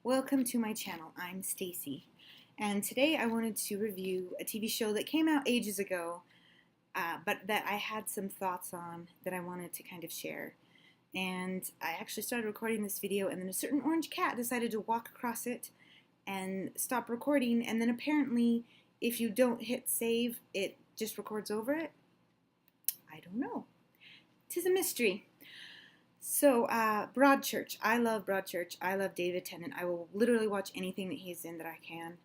Welcome to my channel. I'm Stacy, and today I wanted to review a TV show that came out ages ago, but that I had some thoughts on that I wanted to kind of share. And I actually started recording this video, and then a certain orange cat decided to walk across it and stop recording, and then apparently if you don't hit save, it just records over it. I don't know. 'Tis a mystery. So, Broadchurch. I love Broadchurch. I love David Tennant. I will literally watch anything that he's in that I can,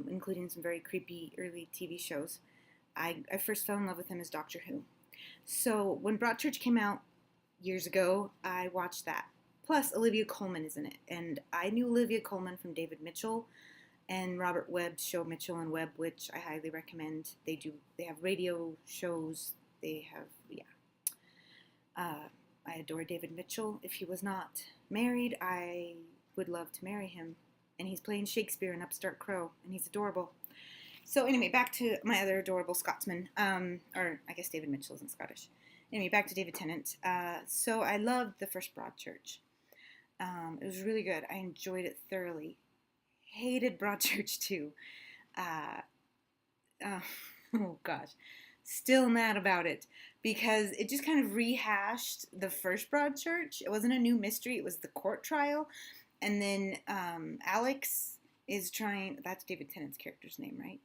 including some very creepy early TV shows. I first fell in love with him as Doctor Who. So, when Broadchurch came out years ago, I watched that. Plus, Olivia Colman is in it. And I knew Olivia Colman from David Mitchell and Robert Webb's show Mitchell and Webb, which I highly recommend. They have radio shows. They have, I adore David Mitchell. If he was not married, I would love to marry him. And he's playing Shakespeare in Upstart Crow, and he's adorable. So anyway, back to my other adorable Scotsman, or I guess David Mitchell isn't Scottish. Anyway, back to David Tennant. So I loved the first Broadchurch. It was really good. I enjoyed it thoroughly. Hated Broadchurch too. Oh gosh. Still mad about it because it just kind of rehashed the first Broadchurch. It wasn't a new mystery. It was the court trial. And then Alex is trying, that's David Tennant's character's name, right?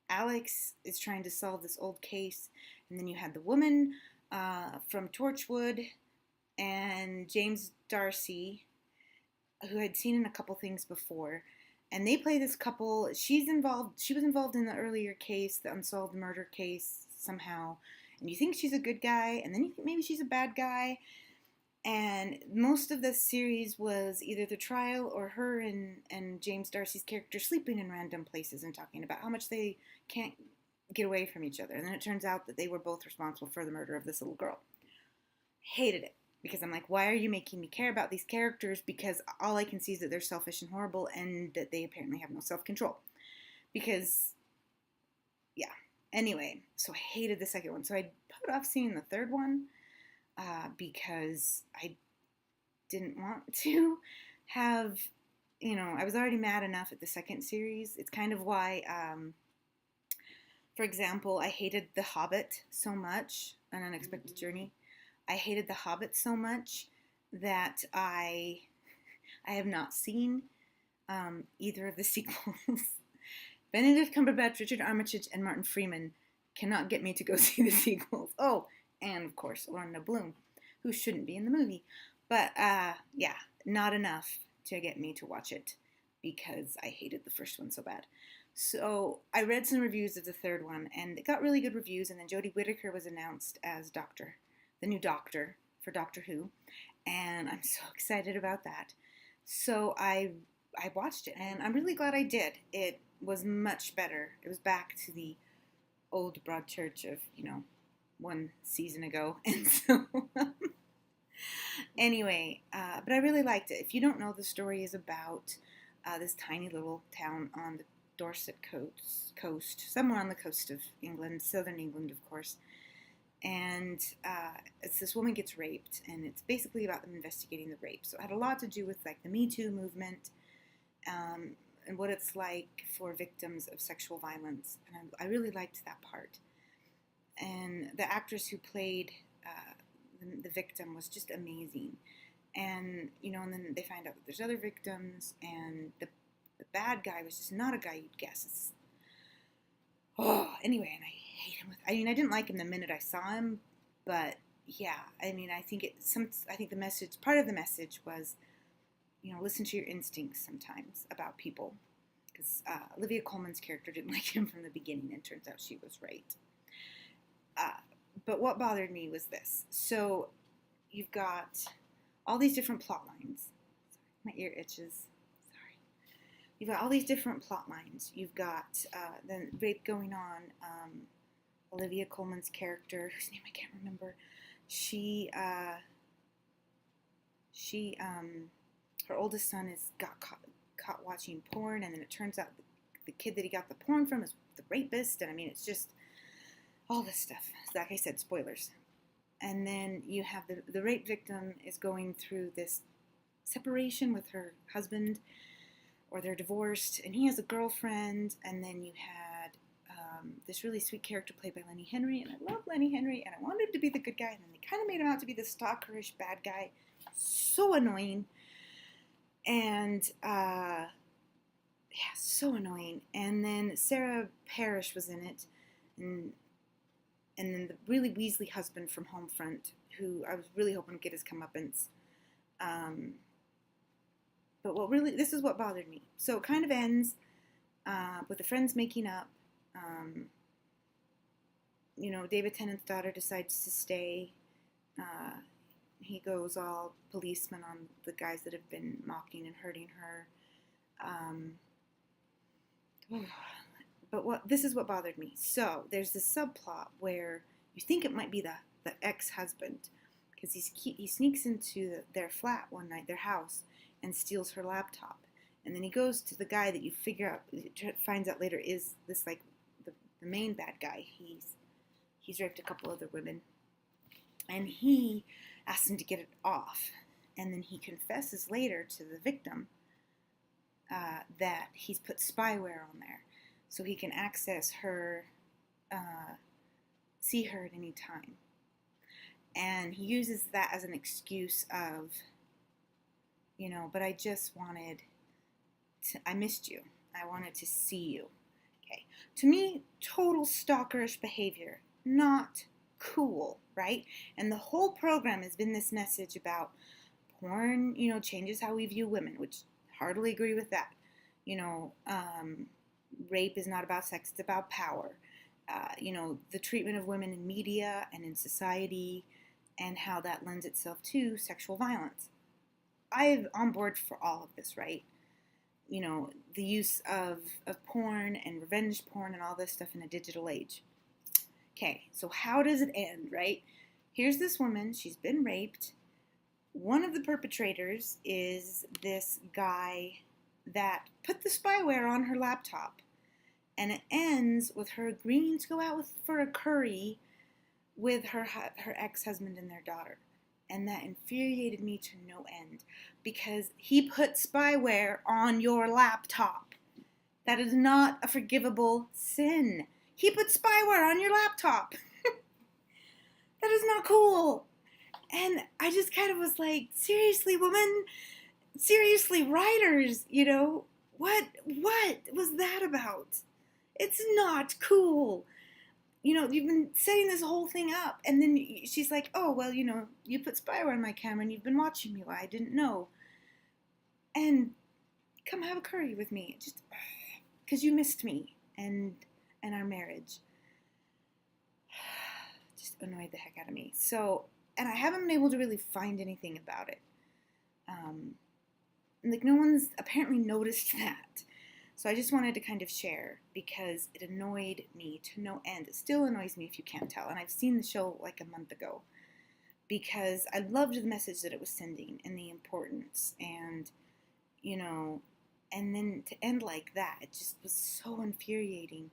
Alex is trying to solve this old case. And then you had the woman from Torchwood and James Darcy, who had seen in a couple things before. And they play this couple. She was involved in the earlier case, the unsolved murder case somehow. And you think she's a good guy, and then you think maybe she's a bad guy. And most of the series was either the trial or her and James Darcy's character sleeping in random places and talking about how much they can't get away from each other. And then it turns out that they were both responsible for the murder of this little girl. Hated it. Because I'm like, why are you making me care about these characters? Because all I can see is that they're selfish and horrible and that they apparently have no self-control. Because, yeah. Anyway, so I hated the second one. So I put off seeing the third one because I didn't want to have, I was already mad enough at the second series. It's kind of why, for example, I hated The Hobbit so much, An Unexpected Journey. I hated The Hobbit so much that I have not seen either of the sequels. Benedict Cumberbatch, Richard Armitage, and Martin Freeman cannot get me to go see the sequels. Oh, and of course, Orlando Bloom, who shouldn't be in the movie. But yeah, not enough to get me to watch it because I hated the first one so bad. So I read some reviews of the third one, and it got really good reviews, and then Jodie Whittaker was announced as the new Doctor for Doctor Who, and I'm so excited about that. So I watched it, and I'm really glad I did. It was much better. It was back to the old Broadchurch of, one season ago, and so anyway, but I really liked it. If you don't know, the story is about this tiny little town on the Dorset coast, somewhere on the coast of England, southern England, of course. And it's this woman gets raped, and it's basically about them investigating the rape. So it had a lot to do with like the Me Too movement and what it's like for victims of sexual violence. And I really liked that part. And the actress who played the victim was just amazing. And and then they find out that there's other victims, and the bad guy was just not a guy you'd guess. Anyway, and I hate him I didn't like him the minute I saw him, but yeah, I think the message, part of the message was, listen to your instincts sometimes about people, because Olivia Colman's character didn't like him from the beginning, and turns out she was right. But what bothered me was this. So you've got all these different plot lines. Sorry, my ear itches. You've got all these different plot lines. You've got the rape going on. Olivia Colman's character, whose name I can't remember, her oldest son got caught watching porn, and then it turns out the kid that he got the porn from is the rapist, and it's just all this stuff. Like I said, spoilers. And then you have the rape victim is going through this separation with her husband, or they're divorced, and he has a girlfriend. And then you had this really sweet character played by Lenny Henry, and I love Lenny Henry, and I wanted him to be the good guy, and then they kind of made him out to be the stalkerish bad guy. So annoying. And yeah, so annoying. And then Sarah Parrish was in it, and then the really Weasley husband from Homefront, who I was really hoping to get his comeuppance. But this is what bothered me. So it kind of ends with the friends making up. David Tennant's daughter decides to stay. He goes all policeman on the guys that have been mocking and hurting her. But this is what bothered me. So there's this subplot where you think it might be the ex-husband, because he sneaks into their flat one night, their house, and steals her laptop. And then he goes to the guy that you finds out later is this, like, the main bad guy. He's raped a couple other women. And he asks him to get it off. And then he confesses later to the victim that he's put spyware on there so he can access her, see her at any time. And he uses that as an excuse of, but I just I missed you. I wanted to see you. Okay. To me, total stalkerish behavior. Not cool, right? And the whole program has been this message about porn, changes how we view women, which heartily agree with that. Rape is not about sex, it's about power. The treatment of women in media and in society, and how that lends itself to sexual violence. I'm on board for all of this, right? The use of porn and revenge porn and all this stuff in a digital age. Okay, so how does it end, right? Here's this woman, she's been raped. One of the perpetrators is this guy that put the spyware on her laptop. And it ends with her agreeing to go out for a curry with her ex-husband and their daughter. And that infuriated me to no end, because he put spyware on your laptop. That is not a forgivable sin. He put spyware on your laptop. That is not cool. And I just kind of was like, seriously, woman? Seriously, writers, what was that about? It's not cool. You've been setting this whole thing up. And then she's like, oh, well, you put spyware on my camera and you've been watching me. Well, I didn't know. And come have a curry with me. Just because you missed me and our marriage. Just annoyed the heck out of me. So, and I haven't been able to really find anything about it. No one's apparently noticed that. So I just wanted to kind of share, because it annoyed me to no end. It still annoys me if you can't tell. And I've seen the show like a month ago, because I loved the message that it was sending and the importance. And, and then to end like that, it just was so infuriating,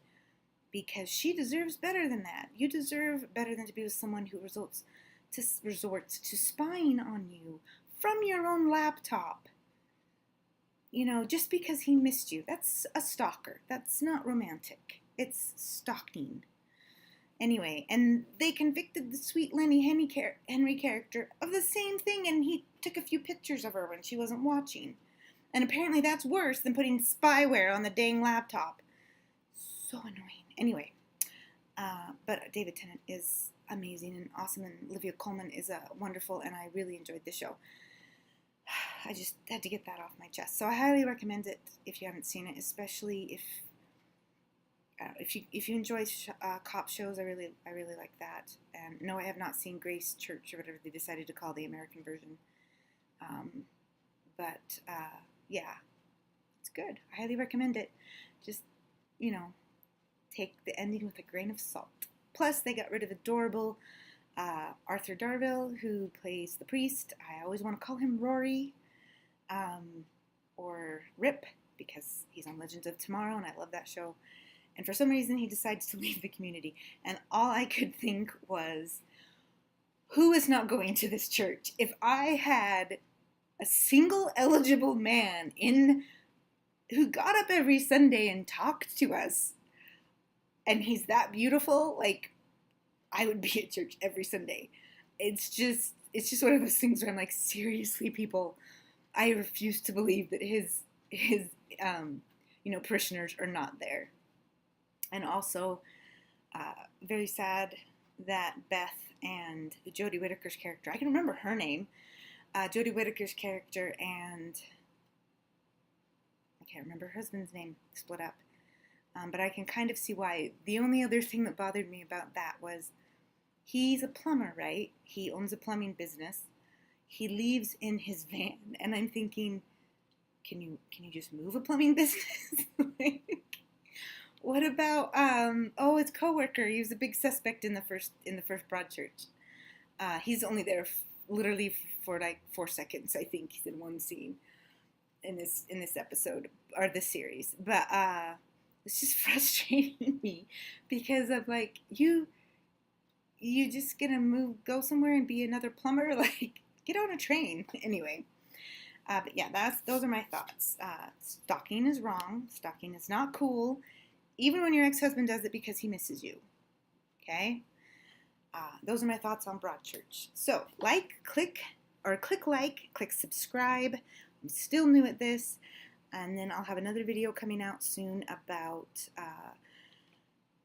because she deserves better than that. You deserve better than to be with someone who resorts to spying on you from your own laptop. Just because he missed you. That's a stalker. That's not romantic. It's stalking. Anyway, and they convicted the sweet Lenny Henry character of the same thing, and he took a few pictures of her when she wasn't watching. And apparently that's worse than putting spyware on the dang laptop. So annoying. Anyway, but David Tennant is amazing and awesome, and Olivia Colman is wonderful, and I really enjoyed the show. I just had to get that off my chest. So I highly recommend it if you haven't seen it, especially if you enjoy cop shows. I really like that. And no, I have not seen Grace Church or whatever they decided to call the American version. Yeah, it's good. I highly recommend it. Just take the ending with a grain of salt. Plus, they got rid of adorable Arthur Darvill, who plays the priest. I always want to call him Rory, or Rip, because he's on Legends of Tomorrow, and I love that show. And for some reason, he decides to leave the Community. And all I could think was, who is not going to this church? If I had a single eligible man who got up every Sunday and talked to us, and he's that beautiful. Like, I would be at church every Sunday. It's just one of those things where I'm like, seriously, people, I refuse to believe that his parishioners are not there. And also, very sad that Beth and Jodie Whittaker's character, I can remember her name, Jodie Whittaker's character and I can't remember her husband's name, split up. But I can kind of see why. The only other thing that bothered me about that was he's a plumber, right? He owns a plumbing business. He leaves in his van, and I'm thinking, can you just move a plumbing business? Like, what about his coworker? He was a big suspect in the first Broadchurch. He's only there literally for like 4 seconds. I think he's in one scene in this episode or this series, but it's just frustrating me because I'm like, you just gonna go somewhere and be another plumber? Like, get on a train. Anyway, but yeah, those are my thoughts. Stalking is wrong. Stalking is not cool, even when your ex-husband does it because he misses you. Okay? Those are my thoughts on Broadchurch. So, click subscribe. I'm still new at this. And then I'll have another video coming out soon about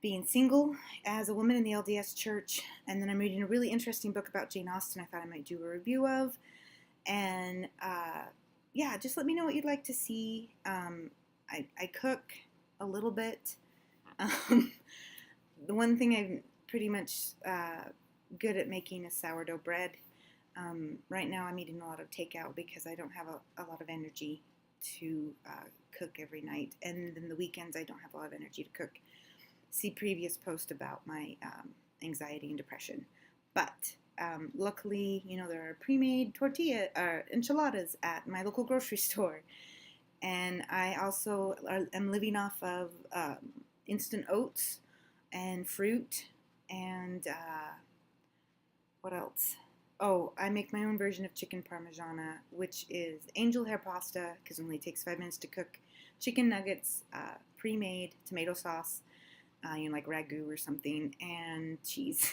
being single as a woman in the LDS church. And then I'm reading a really interesting book about Jane Austen I thought I might do a review of. And just let me know what you'd like to see. I cook a little bit. The one thing I'm pretty much good at making is sourdough bread. Right now I'm eating a lot of takeout because I don't have a lot of energy to cook every night, and then the weekends I don't have a lot of energy to cook. See previous post about my anxiety and depression. But luckily, there are pre-made enchiladas at my local grocery store, and I also am living off of instant oats and fruit and what else? Oh, I make my own version of chicken parmigiana, which is angel hair pasta, because it only takes 5 minutes to cook, chicken nuggets, pre-made, tomato sauce, like ragu or something, and cheese.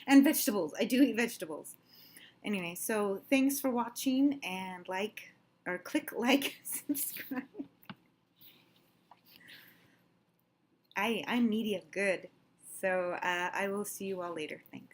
And vegetables. I do eat vegetables. Anyway, so thanks for watching, and click like, subscribe. I'm media good, so I will see you all later. Thanks.